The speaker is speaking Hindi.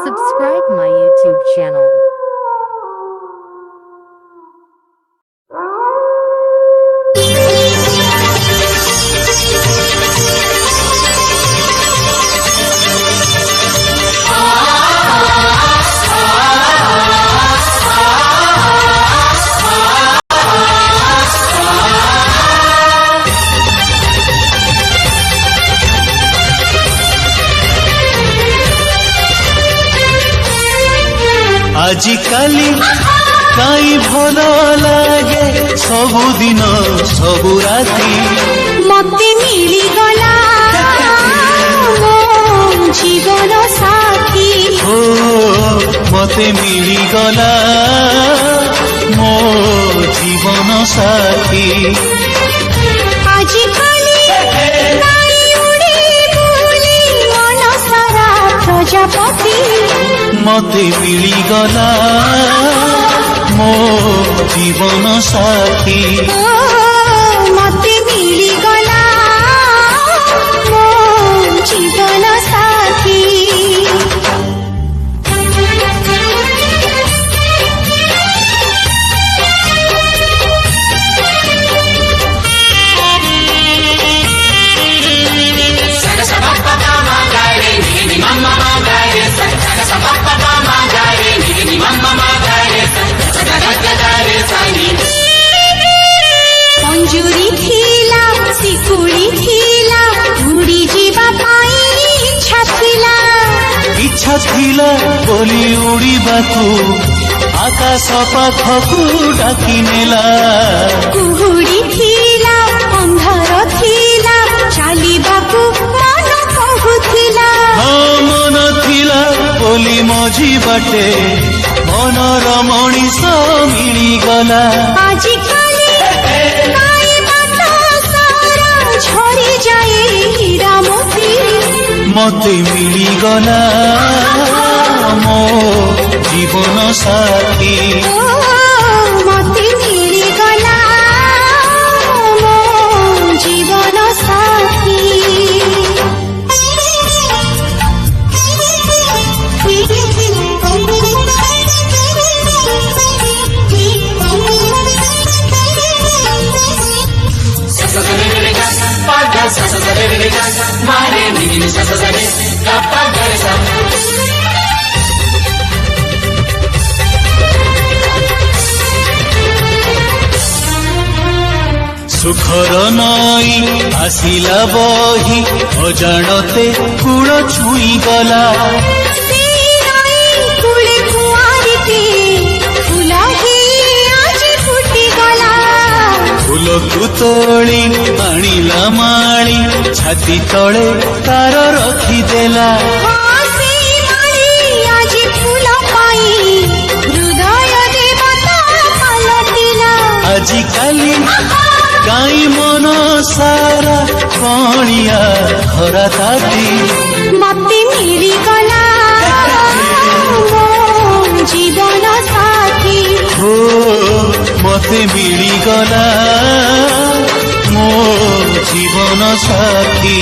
Subscribe my YouTube channel. आजिकाली काई भल लागे सबुदिन सबु राति मते मिली गला मो जीवन साथी हो मते मिली गला मो जीवन साथी आजिकाली नाई उड़ी बुली मन सारा प्रजापति मते मिली गला मो जीवन साथी मते मिली गला मो जीवन साथी पंजुरी थिला सिकुड़ी थिला उड़ी जीवा पाई इच्छा थिला बोली उड़ीबाकू आकाश पाखकू डाकी नेला कुहुड़ी थिला अंधार थिला चालिबाकू मन कहुथिला मन थिला बोली मझी बाटे मनर मणिष मिलीगला आजिकाली काई बात सारा झरी जाए हीरा मोती मते मिलीगला मो जीवन साथी मते मिली गला मो जीवन साथी सुखर नई आसिला बही अजाणते कूल छुई गला फूल को तोली आनिला माली छाती तले तार रखिदेला आजिकाली काई मन सारा कणिया खरा ताती मते मिली गला मो जीवन साथी हो मते मिली गला मो जीवन साथी।